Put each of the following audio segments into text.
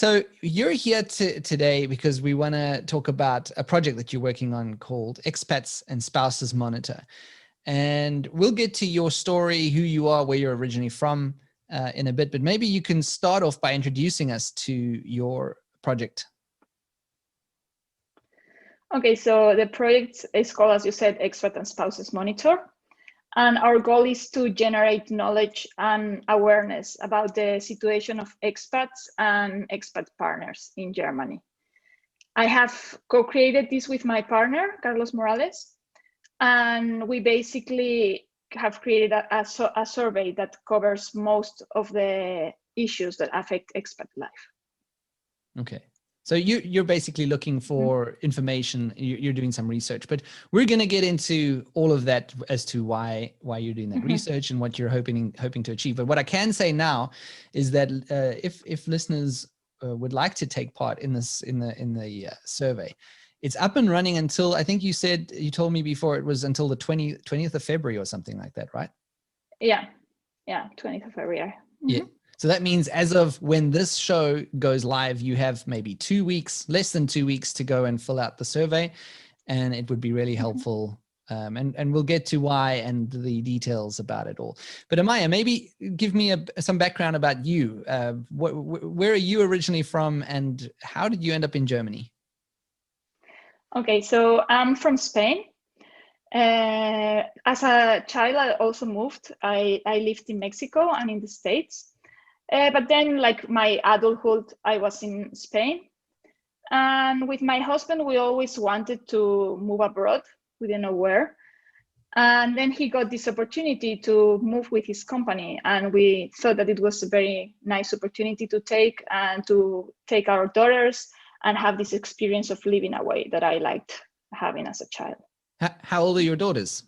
So you're here today because we want to talk about a project that you're working on called Expats and Spouses Monitor. And we'll get to your story, who you are, where you're originally from in a bit, but maybe you can start off by introducing us to your project. Okay, so the project is called, as you said, Expat and Spouses Monitor. And our goal is to generate knowledge and awareness about the situation of expats and expat partners in Germany. I have co-created this with my partner, Carlos Morales, and we basically have created a survey that covers most of the issues that affect expat life. Okay. So you're basically looking for information, you're doing some research, but we're going to get into all of that as to why you're doing that research and what you're hoping to achieve. But what I can say now is that if listeners would like to take part in this in the survey, it's up and running until, I think you told me before, it was until the 20th of February or something like that, right? Yeah, 20th of February. Yeah. So that means as of when this show goes live, you have maybe 2 weeks, less than 2 weeks to go and fill out the survey. And it would be really helpful. And we'll get to why and the details about it all. But Amaia, maybe give me some background about you. Where are you originally from and how did you end up in Germany? Okay, so I'm from Spain. As a child, I also moved. I lived in Mexico and in the States. But then, like my adulthood, I was in Spain. And with my husband, we always wanted to move abroad. We didn't know where. And then he got this opportunity to move with his company. And we thought that it was a very nice opportunity to take our daughters and have this experience of living away that I liked having as a child. How old are your daughters?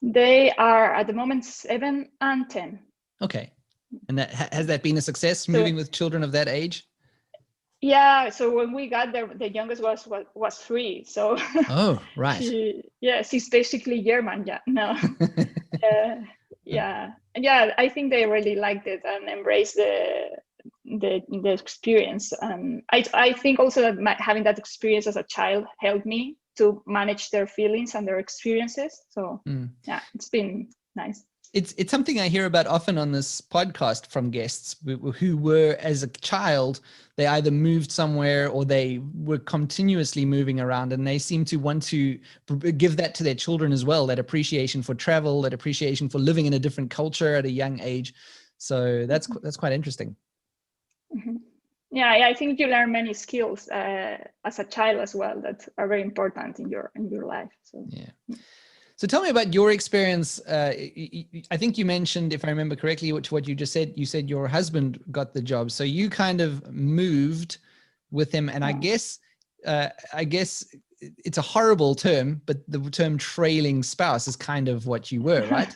They are at the moment 7 and 10. Okay. And has that been a success, moving with children of that age? Yeah, so when we got there, the youngest was 3. So oh, right. she's basically German. Yeah, no. Yeah, I think they really liked it and embraced the experience. And I think also that having that experience as a child helped me to manage their feelings and their experiences. So yeah, it's been nice. It's something I hear about often on this podcast from guests who were, as a child, they either moved somewhere or they were continuously moving around, and they seem to want to give that to their children as well, that appreciation for travel, that appreciation for living in a different culture at a young age. So that's quite interesting. Yeah, I think you learn many skills as a child as well that are very important in your life. So yeah. So tell me about your experience. I think you mentioned, if I remember correctly, what you just said, you said your husband got the job. So you kind of moved with him. And I guess it's a horrible term, but the term trailing spouse is kind of what you were, right?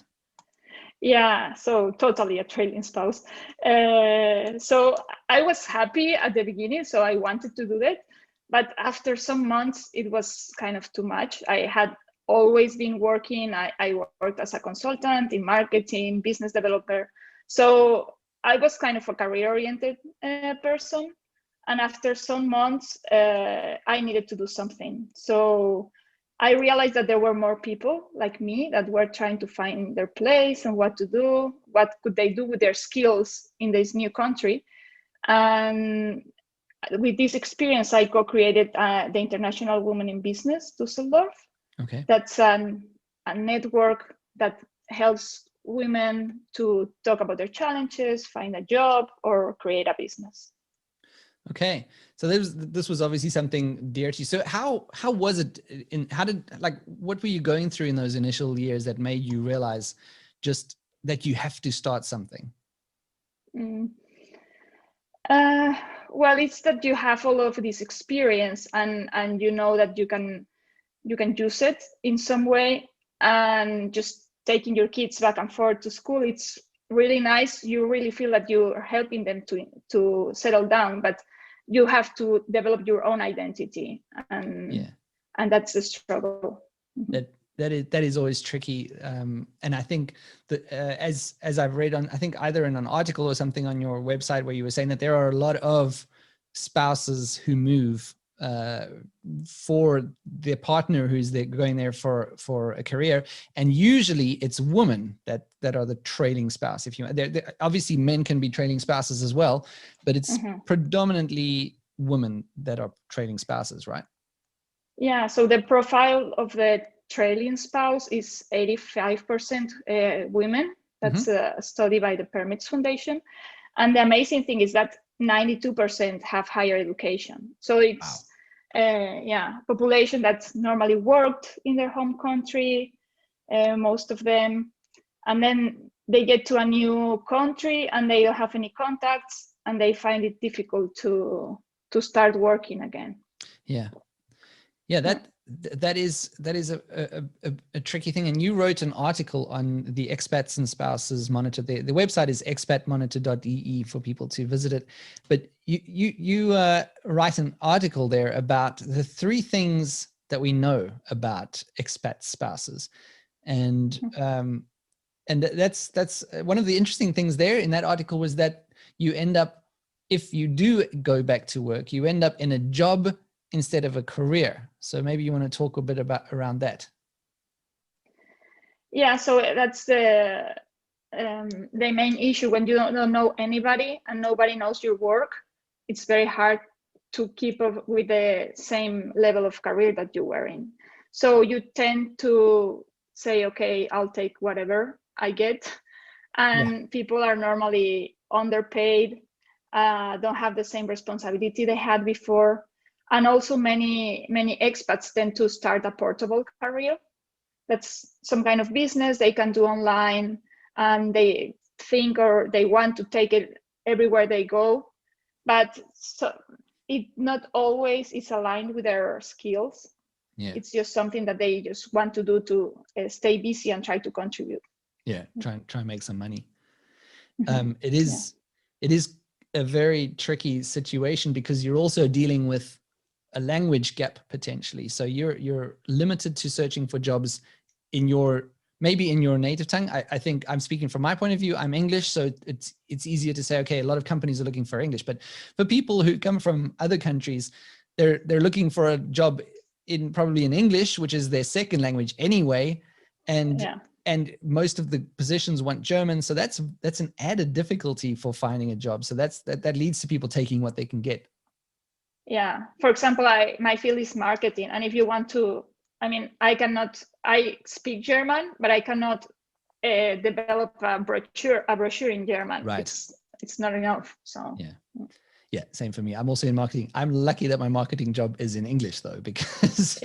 Yeah, so totally a trailing spouse. So I was happy at the beginning, so I wanted to do that. But after some months, it was kind of too much. I had always been working. I worked as a consultant in marketing, business developer. So I was kind of a career-oriented person. And after some months, I needed to do something. So I realized that there were more people like me that were trying to find their place and what to do, what could they do with their skills in this new country. And with this experience, I co-created the International Women in Business, Düsseldorf. Okay. That's a network that helps women to talk about their challenges, find a job, or create a business. Okay, so this was obviously something dear to you. So how was it? What were you going through in those initial years that made you realize just that you have to start something? Well, it's that you have all of this experience and you know that you can use it in some way, and just taking your kids back and forth to school, it's really nice. You really feel that you're helping them to settle down, but you have to develop your own identity, and that's the struggle. that is always tricky. And I think that as I've read on, I think either in an article or something on your website where you were saying that there are a lot of spouses who move for their partner who's going there for a career, and usually it's women that are the trailing spouse. If you, obviously men can be trailing spouses as well, but it's predominantly women that are trailing spouses, right? Yeah. So the profile of the trailing spouse is 85% women. That's a study by the Permits Foundation, and the amazing thing is that 92% have higher education. So it's population that's normally worked in their home country, most of them, and then they get to a new country and they don't have any contacts and they find it difficult to start working again. That is a tricky thing. And you wrote an article on the Expats and Spouses Monitor. The website is expatmonitor.de for people to visit it. But you write an article there about the 3 things that we know about expat spouses, and that's one of the interesting things there in that article was that you end up, if you do go back to work, you end up in a job instead of a career. So maybe you want to talk a bit around that. Yeah, so that's the main issue. When you don't know anybody and nobody knows your work, it's very hard to keep up with the same level of career that you were in. So you tend to say, okay, I'll take whatever I get. And people are normally underpaid, don't have the same responsibility they had before. And also many expats tend to start a portable career. That's some kind of business they can do online, and they think or they want to take it everywhere they go. But so it not always is aligned with their skills. It's just something that they just want to do to stay busy and try to contribute. Try and make some money. It is a very tricky situation because you're also dealing with a language gap potentially. So you're limited to searching for jobs in your native tongue. I think I'm speaking from my point of view. I'm English, so it's easier to say, okay, a lot of companies are looking for English, but for people who come from other countries, they're looking for a job probably in English, which is their second language anyway, and most of the positions want German, so that's an added difficulty for finding a job. So that leads to people taking what they can get. Yeah, for example, my field is marketing, and if you want to, I speak German, but I cannot develop a brochure in German. Right. It's not enough. So yeah, same for me. I'm also in marketing. I'm lucky that my marketing job is in English though, because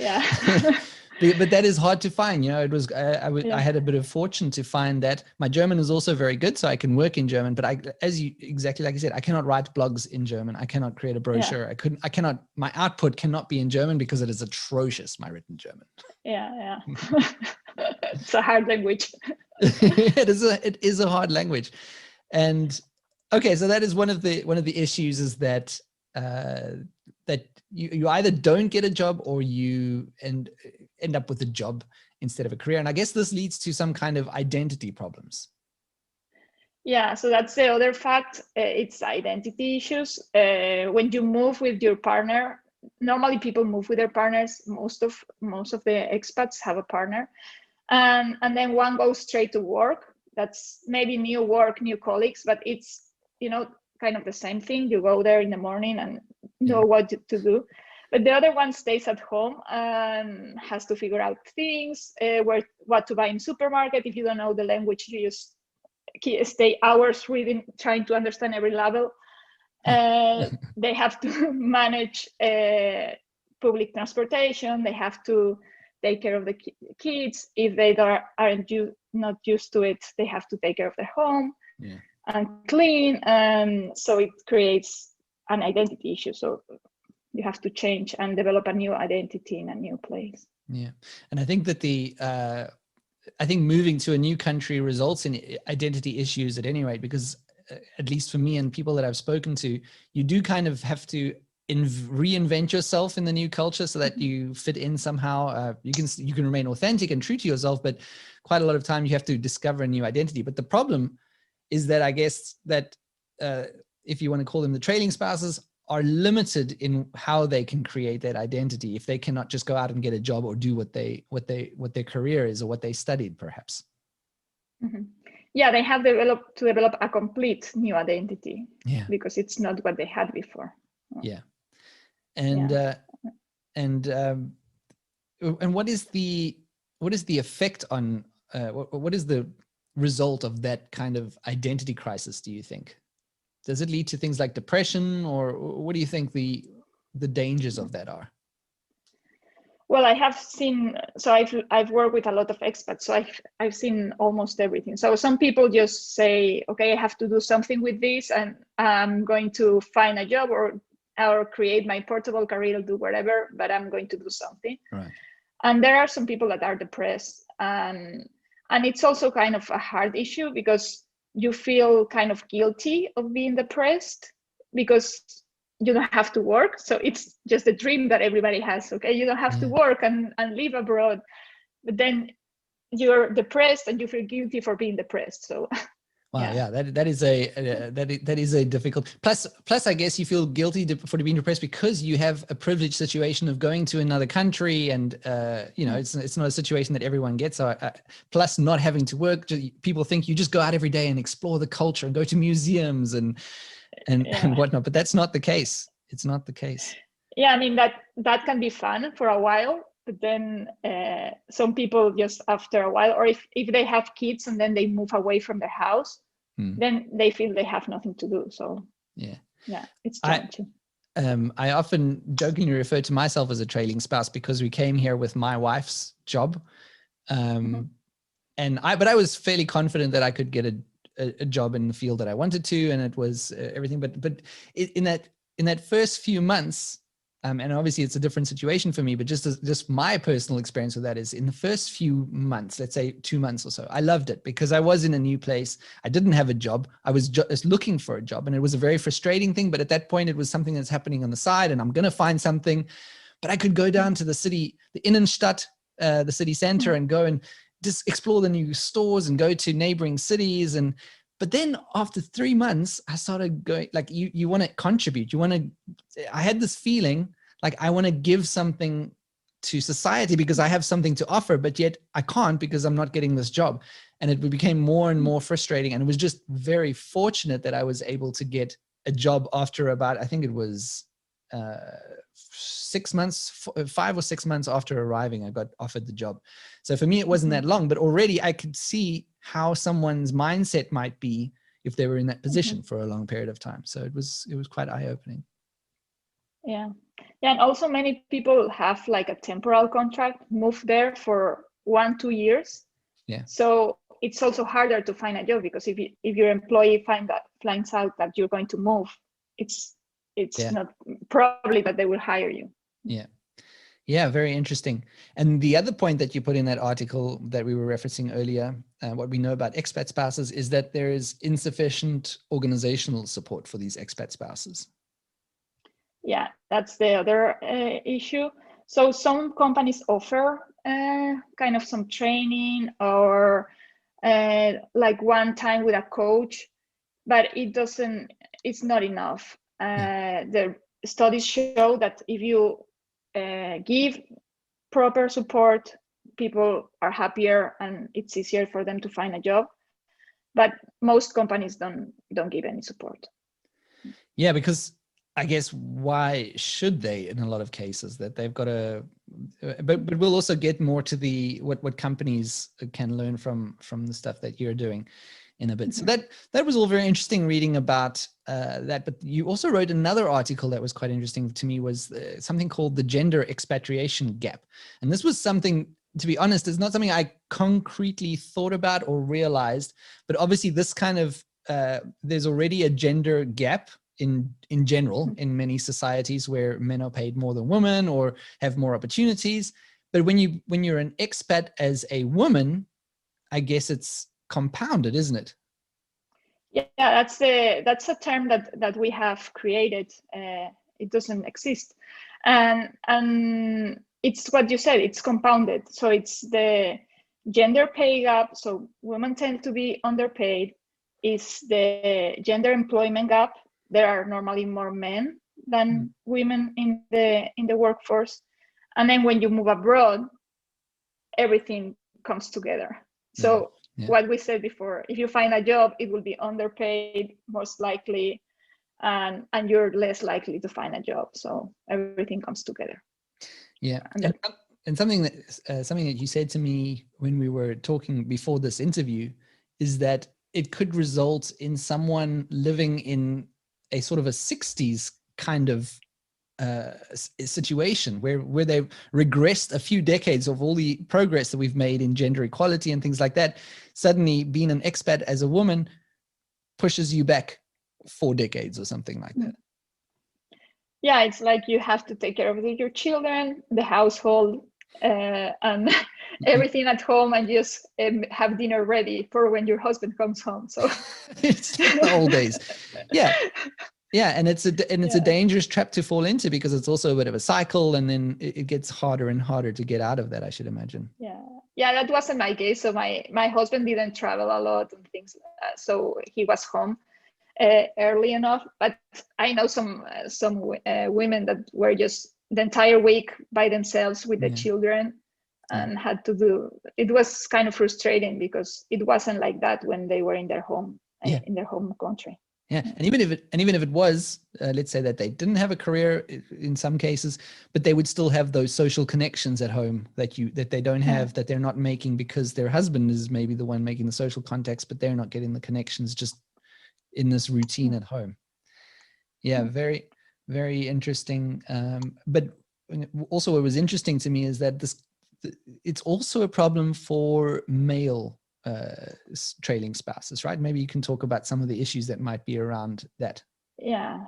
but that is hard to find. It was I had a bit of fortune to find that my German is also very good, so I can work in German. But exactly like you said, I cannot write blogs in German. I cannot create a brochure. I cannot. My output cannot be in German because it is atrocious. My written German. Yeah. It's a hard language. It is a hard language, and okay, so that is one of the issues is that that you either don't get a job or you end up with a job instead of a career. And I guess this leads to some kind of identity problems. Yeah, so that's the other fact. It's identity issues. When you move with your partner, normally people move with their partners. Most of the expats have a partner, and then one goes straight to work. That's maybe new work, new colleagues, but it's kind of the same thing. You go there in the morning and know what to do. But the other one stays at home and has to figure out things, what to buy in supermarket. If you don't know the language, you just stay hours reading, trying to understand every label. They have to manage public transportation. They have to take care of the kids. If they aren't not used to it, they have to take care of their home and clean. So it creates an identity issue. So you have to change and develop a new identity in a new place. Yeah. And I think that I think moving to a new country results in identity issues at any rate, because at least for me and people that I've spoken to, you do kind of have to reinvent yourself in the new culture so that you fit in somehow. You can remain authentic and true to yourself, but quite a lot of time you have to discover a new identity. But the problem is that I guess that if you want to call them the trailing spouses, are limited in how they can create that identity if they cannot just go out and get a job or do what their career is or what they studied, perhaps. Mm-hmm. Yeah, they have to develop a complete new identity. Yeah, because it's not what they had before. Yeah, and what is the effect on what is the result of that kind of identity crisis, do you think? Does it lead to things like depression, or what do you think the dangers of that are? Well, I have seen, so I've worked with a lot of expats, so I've seen almost everything. So some people just say, okay, I have to do something with this, and I'm going to find a job or create my portable career, do whatever, but I'm going to do something. Right. And there are some people that are depressed, and it's also kind of a hard issue because you feel kind of guilty of being depressed because you don't have to work. So it's just a dream that everybody has. Okay, you don't have to work and live abroad, but then you're depressed and you feel guilty for being depressed. So wow, yeah, that is a difficult. Plus, I guess you feel guilty for being depressed because you have a privileged situation of going to another country, and it's not a situation that everyone gets. So, plus not having to work, people think you just go out every day and explore the culture and go to museums and whatnot. But that's not the case. It's not the case. Yeah, I mean that can be fun for a while, but then some people just after a while, or if they have kids and then they move away from their house, then they feel they have nothing to do. So yeah, it's challenging. I often jokingly refer to myself as a trailing spouse because we came here with my wife's job, but I was fairly confident that I could get a job in the field that I wanted to, and it was everything. But in that first few months. And obviously it's a different situation for me, but just my personal experience with that is in the first few months, let's say 2 months or so, I loved it because I was in a new place. I didn't have a job. I was just looking for a job, and it was a very frustrating thing. But at that point, it was something that's happening on the side, and I'm going to find something. But I could go down to the city, the Innenstadt, the city center, and go and just explore the new stores and go to neighboring cities. But then after 3 months, I started going like, you want to contribute. I had this feeling like I want to give something to society because I have something to offer, but yet I can't because I'm not getting this job. And it became more and more frustrating. And it was just very fortunate that I was able to get a job after about, I think it was 6 months, 5 or 6 months after arriving, I got offered the job. So for me, it wasn't that long, but already I could see how someone's mindset might be if they were in that position for a long period of time. So it was quite eye-opening. Yeah, and also many people have like a temporal contract, move there for 1-2 years. Yeah. So it's also harder to find a job because if your employee finds out that you're going to move, it's not probably that they will hire you. Yeah, very interesting. And the other point that you put in that article that we were referencing earlier, what we know about expat spouses is that there is insufficient organizational support for these expat spouses. Yeah, that's the other issue. So some companies offer kind of some training or like one time with a coach, but it's not enough. The studies show that if you give proper support, people are happier and it's easier for them to find a job. But most companies don't give any support. Yeah, because I guess why should they in a lot of cases that they've got but we'll also get more to the what companies can learn from the stuff that you're doing in a bit. So that was all very interesting reading about that. But you also wrote another article that was quite interesting to me, was something called the gender expatriation gap. And this was something, to be honest, it's not something I concretely thought about or realized, but obviously this kind of, there's already a gender gap in general in many societies where men are paid more than women or have more opportunities. But when you're an expat as a woman, I guess it's compounded, isn't it? Yeah, that's a term that we have created. it doesn't exist. And it's what you said, it's compounded. So it's the gender pay gap. So women tend to be underpaid. Is the gender employment gap. There are normally more men than women in the workforce. And then when you move abroad, everything comes together. So what we said before, if you find a job, it will be underpaid most likely, and you're less likely to find a job. So everything comes together. Yeah. And something that you said to me when we were talking before this interview is that it could result in someone living in a sort of a 60s kind of situation where they've regressed a few decades of all the progress that we've made in gender equality and things like that. Suddenly being an expat as a woman pushes you back 4 decades or something like that. Yeah, it's like you have to take care of your children, the household, and everything at home, and just have dinner ready for when your husband comes home. So it's the old days. Yeah, and it's a dangerous trap to fall into, because it's also a bit of a cycle, and then it gets harder and harder to get out of that, I should imagine. Yeah, that wasn't my case. So my husband didn't travel a lot and things, so he was home early enough. But I know some women that were just the entire week by themselves with the children and had to do. It was kind of frustrating because it wasn't like that when they were in their home in their home country. Yeah, and even if it was, let's say that they didn't have a career in some cases, but they would still have those social connections at home that they don't have, that they're not making because their husband is maybe the one making the social contacts, but they're not getting the connections just in this routine at home. Yeah, very, very interesting. But also what was interesting to me is that it's also a problem for male trailing spouses, right? Maybe you can talk about some of the issues that might be around that. Yeah.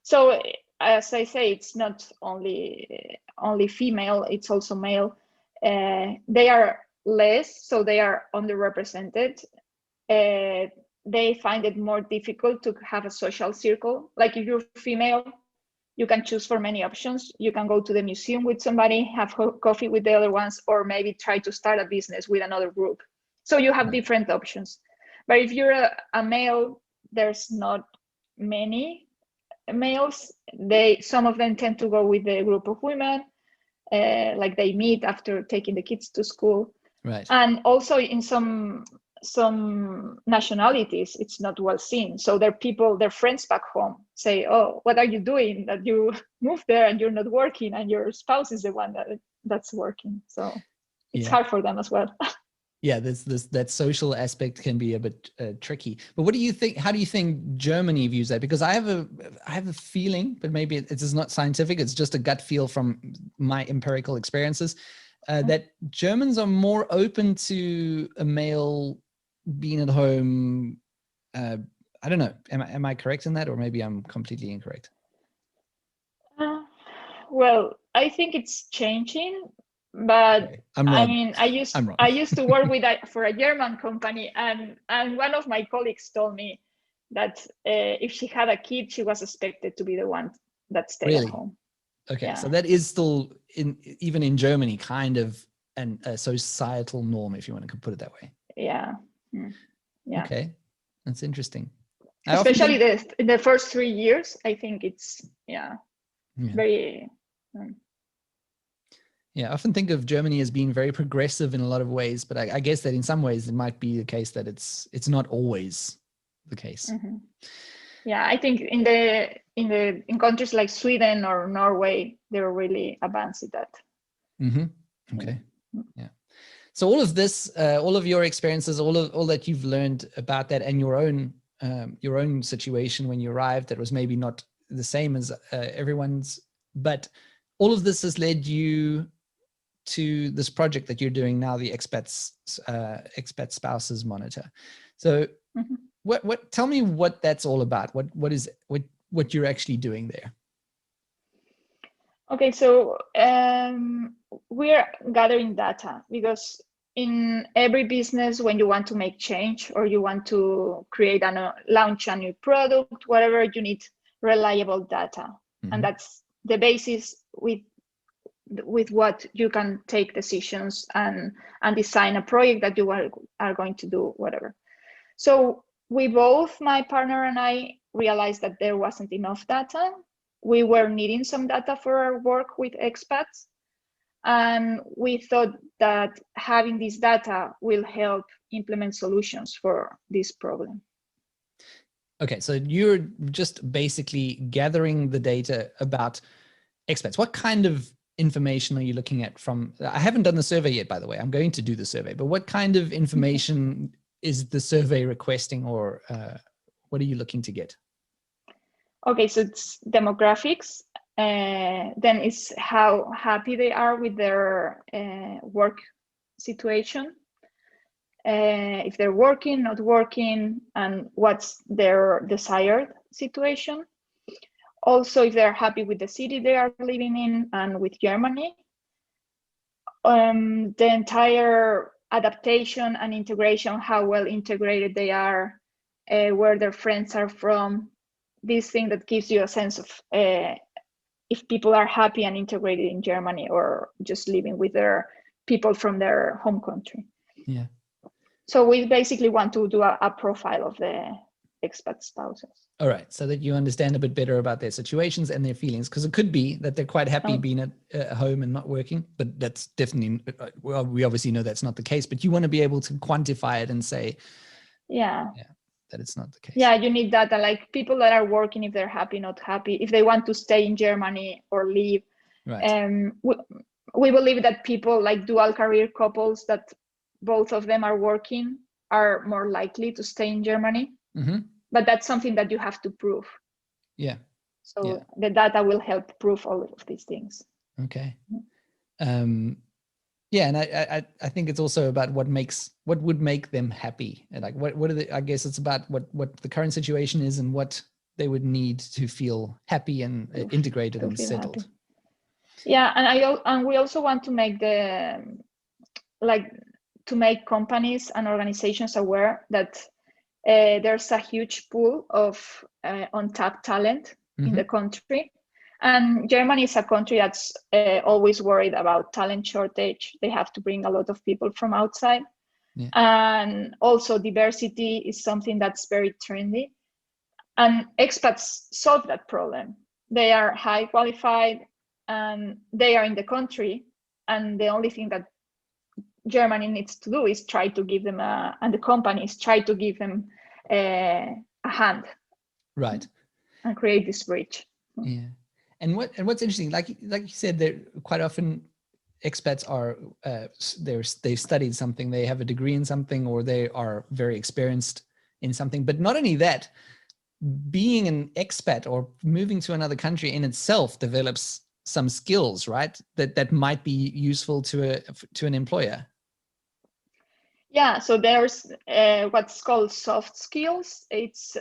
So as I say, it's not only female, it's also male. They are less, so they are underrepresented. They find it more difficult to have a social circle. Like if you're female, you can choose for many options. You can go to the museum with somebody, have coffee with the other ones, or maybe try to start a business with another group. So you have different options. But if you're a male, there's not many males. Some of them tend to go with a group of women, like they meet after taking the kids to school. Right. And also in some nationalities, it's not well seen. So their friends back home say, "Oh, what are you doing that you moved there and you're not working, and your spouse is the one that's working?" So it's hard for them as well. Yeah, that social aspect can be a bit tricky. But what do you think? How do you think Germany views that? Because I have a feeling, but maybe it is not scientific. It's just a gut feel from my empirical experiences, that Germans are more open to a male being at home. I don't know. Am I correct in that, or maybe I'm completely incorrect? Well, I think it's changing. But okay. I mean, I used to work for a German company, and one of my colleagues told me that if she had a kid, she was expected to be the one that stayed at home. Okay, yeah. So that is still even in Germany kind of a societal norm, if you want to put it that way. Yeah. Yeah. Okay, that's interesting. Especially in the first 3 years, I think it's very. Yeah, I often think of Germany as being very progressive in a lot of ways, but I guess that in some ways it might be the case that it's not always the case. Mm-hmm. Yeah, I think in countries like Sweden or Norway, they're really advanced at that. Mm-hmm. Okay. Yeah. So all of this, all of your experiences, all that you've learned about that, and your own situation when you arrived, that was maybe not the same as everyone's, but all of this has led you to this project that you're doing now, the Expat Spouses Monitor. So what tell me what that's all about. What you're actually doing there. Okay, so we're gathering data, because in every business, when you want to make change or you want to create launch a new product, whatever, you need reliable data. And that's the basis with what you can take decisions and design a project that you are going to do, whatever. So we both, my partner and I, realized that there wasn't enough data. We were needing some data for our work with expats. And we thought that having this data will help implement solutions for this problem. Okay, so you're just basically gathering the data about expats. What kind of information are you looking at from, I haven't done the survey yet, by the way, I'm going to do the survey, but what kind of information is the survey requesting, or what are you looking to get? Okay, so it's demographics, then it's how happy they are with their work situation, if they're working, not working, and what's their desired situation. Also, if they're happy with the city they are living in and with Germany. The entire adaptation and integration, how well integrated they are, where their friends are from, this thing that gives you a sense of if people are happy and integrated in Germany or just living with their people from their home country. Yeah. So we basically want to do a profile of the expat spouses. All right, so that you understand a bit better about their situations and their feelings, because it could be that they're quite happy being at home and not working, but that's definitely, well, we obviously know that's not the case, but you want to be able to quantify it and say, yeah, that it's not the case. Yeah, you need data, like people that are working, if they're happy, not happy, if they want to stay in Germany or leave. Right. We believe that people like dual career couples that both of them are working are more likely to stay in Germany. Mm-hmm. But that's something that you have to prove. Yeah. So the data will help prove all of these things. Okay. Yeah, and I think it's also about what would make them happy, and like what are the, I guess it's about what the current situation is and what they would need to feel happy and integrated and settled. Happy. Yeah, and we also want to make to make companies and organizations aware that there's a huge pool of untapped talent in the country. And Germany is a country that's always worried about talent shortage. They have to bring a lot of people from outside. Yeah. And also diversity is something that's very trendy. And expats solve that problem. They are high qualified and they are in the country. And the only thing that Germany needs to do is try to give them and the companies try to give them a hand, right, and create this bridge. Yeah, and what's interesting, like you said, they're quite often expats are they've studied something, they have a degree in something, or they are very experienced in something. But not only that, being an expat or moving to another country in itself develops some skills, right? That might be useful to an employer. Yeah, so there's what's called soft skills. It's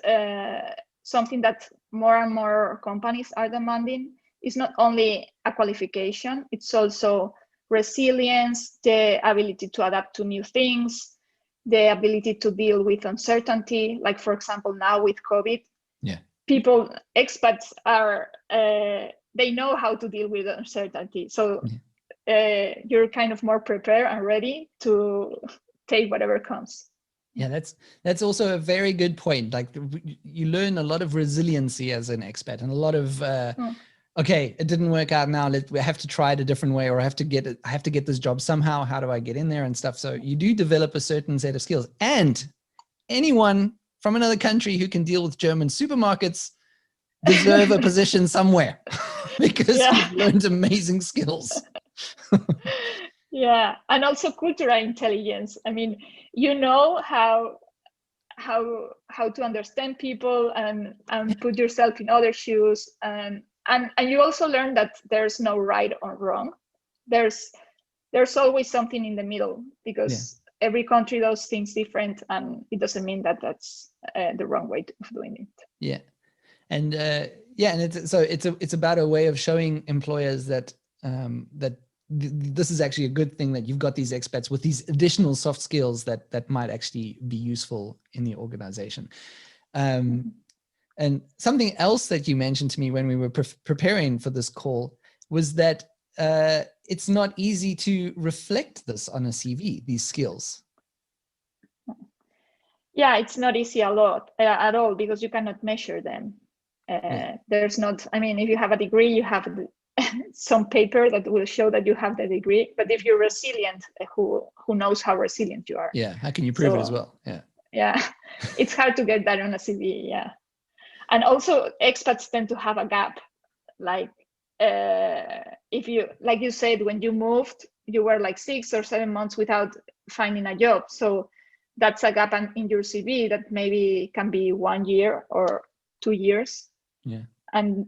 something that more and more companies are demanding. It's not only a qualification, it's also resilience, the ability to adapt to new things, the ability to deal with uncertainty. Like, for example, now with COVID, expats are, they know how to deal with uncertainty. So you're kind of more prepared and ready to take whatever comes. Yeah, that's also a very good point. Like you learn a lot of resiliency as an expat, and a lot of okay, it didn't work out now. We have to try it a different way, or I have to get this job somehow. How do I get in there and stuff? So you do develop a certain set of skills. And anyone from another country who can deal with German supermarkets deserve a position somewhere because you've learned amazing skills. Yeah, and also cultural intelligence. I mean, you know how to understand people and put yourself in other shoes, and you also learn that there's no right or wrong. There's always something in the middle, because every country does things different, and it doesn't mean that that's the wrong way of doing it. Yeah, and and it's about a way of showing employers that this is actually a good thing, that you've got these expats with these additional soft skills that might actually be useful in the organization. And something else that you mentioned to me when we were preparing for this call was that it's not easy to reflect this on a CV, these skills. Yeah, it's not easy at all because you cannot measure them. There's not, I mean, if you have a degree, you have some paper that will show that you have the degree. But if you're resilient, who knows how resilient you are? Yeah, how can you prove it as well? Yeah, it's hard to get that on a CV. Yeah, and also expats tend to have a gap. Like if you, like you said, when you moved, you were like 6 or 7 months without finding a job. So that's a gap in your CV that maybe can be 1 year or 2 years. Yeah. And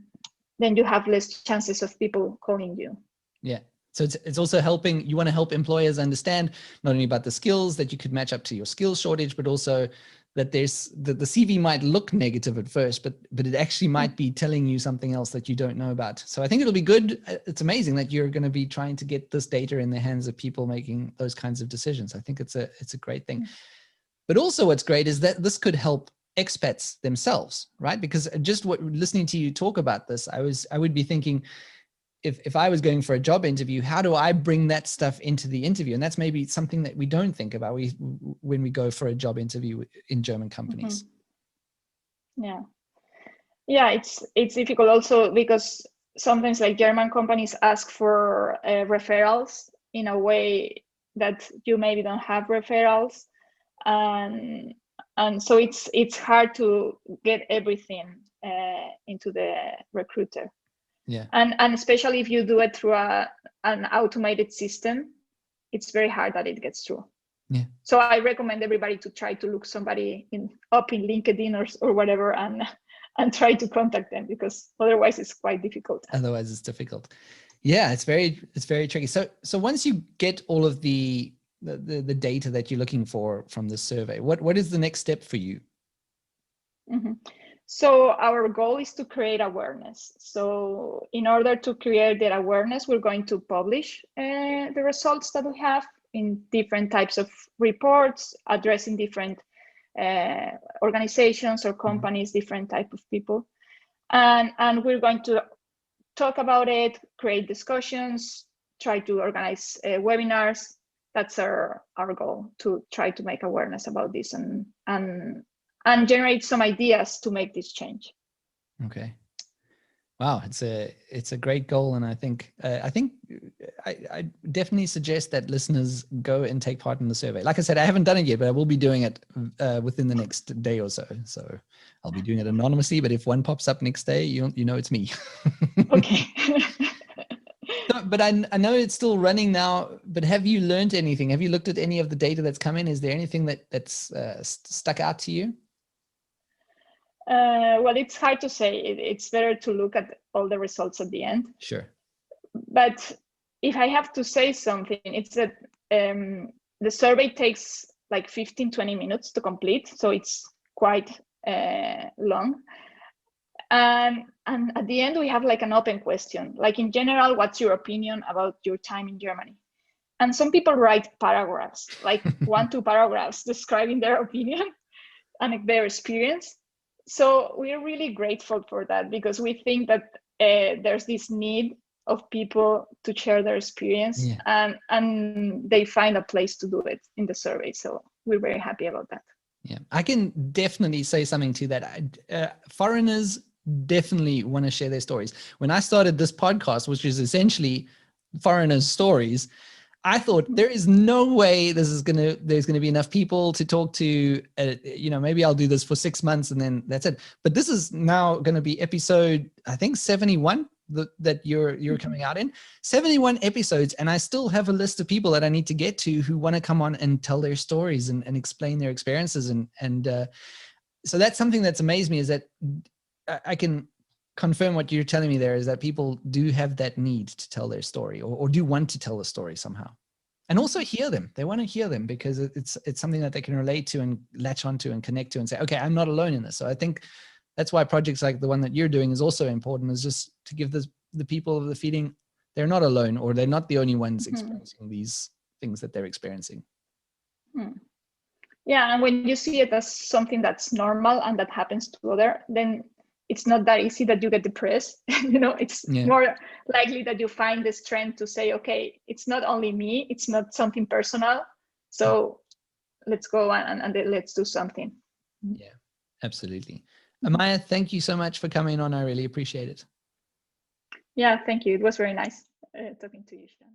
then you have less chances of people calling you. Yeah. So it's also helping, you want to help employers understand not only about the skills that you could match up to your skills shortage, but also that there's the CV might look negative at first, but it actually might be telling you something else that you don't know about. So I think it'll be good. It's amazing that you're going to be trying to get this data in the hands of people making those kinds of decisions. I think it's a great thing. But also what's great is that this could help expats themselves, right? Because just listening to you talk about this, I would be thinking, if I was going for a job interview, how do I bring that stuff into the interview? And that's maybe something that we don't think about when we go for a job interview in German companies. Yeah, it's difficult also because sometimes like German companies ask for referrals in a way that you maybe don't have referrals, and so it's hard to get everything into the recruiter. Yeah. And especially if you do it through an automated system, it's very hard that it gets through. Yeah. So I recommend everybody to try to look somebody up in LinkedIn or whatever and try to contact them, because otherwise it's quite difficult. Otherwise it's difficult. Yeah, it's very tricky. So once you get all of the data that you're looking for from this survey, what is the next step for you? Mm-hmm. So our goal is to create awareness. So in order to create that awareness, we're going to publish the results that we have in different types of reports, addressing different organizations or companies, different type of people. And we're going to talk about it, create discussions, try to organize webinars. That's our goal, to try to make awareness about this and generate some ideas to make this change. Okay. Wow, it's a great goal, and I think I definitely suggest that listeners go and take part in the survey. Like I said, I haven't done it yet, but I will be doing it within the next day or so. So I'll be doing it anonymously, but if one pops up next day, you know it's me. Okay. No, but I know it's still running now. But have you learned anything? Have you looked at any of the data that's come in? Is there anything that's stuck out to you? Well, it's hard to say. It's better to look at all the results at the end. Sure. But if I have to say something, it's that the survey takes like 15-20 minutes to complete. So it's quite long. And at the end, we have like an open question. Like, in general, what's your opinion about your time in Germany? And some people write paragraphs, like 1-2 paragraphs describing their opinion and their experience. So we're really grateful for that, because we think that there's this need of people to share their experience, and they find a place to do it in the survey. So we're very happy about that. Yeah, I can definitely say something to that. Foreigners definitely want to share their stories. When I started this podcast, which is essentially foreigners' stories, I thought there is no way there's going to be enough people to talk to. Maybe I'll do this for 6 months and then that's it. But this is now going to be episode, I think 71 that you're coming out in. 71 episodes, and I still have a list of people that I need to get to who want to come on and tell their stories and explain their experiences. And so that's something that's amazed me, is that I can confirm what you're telling me there, is that people do have that need to tell their story, or do want to tell a story somehow, and also hear them. They want to hear them because it's something that they can relate to and latch onto and connect to and say, okay, I'm not alone in this. So I think that's why projects like the one that you're doing is also important, is just to give the people the feeling they're not alone, or they're not the only ones experiencing these things that they're experiencing. Yeah, and when you see it as something that's normal and that happens to other, then it's not that easy that you get depressed. It's more likely that you find the strength to say, okay, it's not only me, it's not something personal, so let's go and let's do something. Yeah, absolutely. Amaia, thank you so much for coming on. I really appreciate it. Yeah, thank you. It was very nice talking to you, Sean.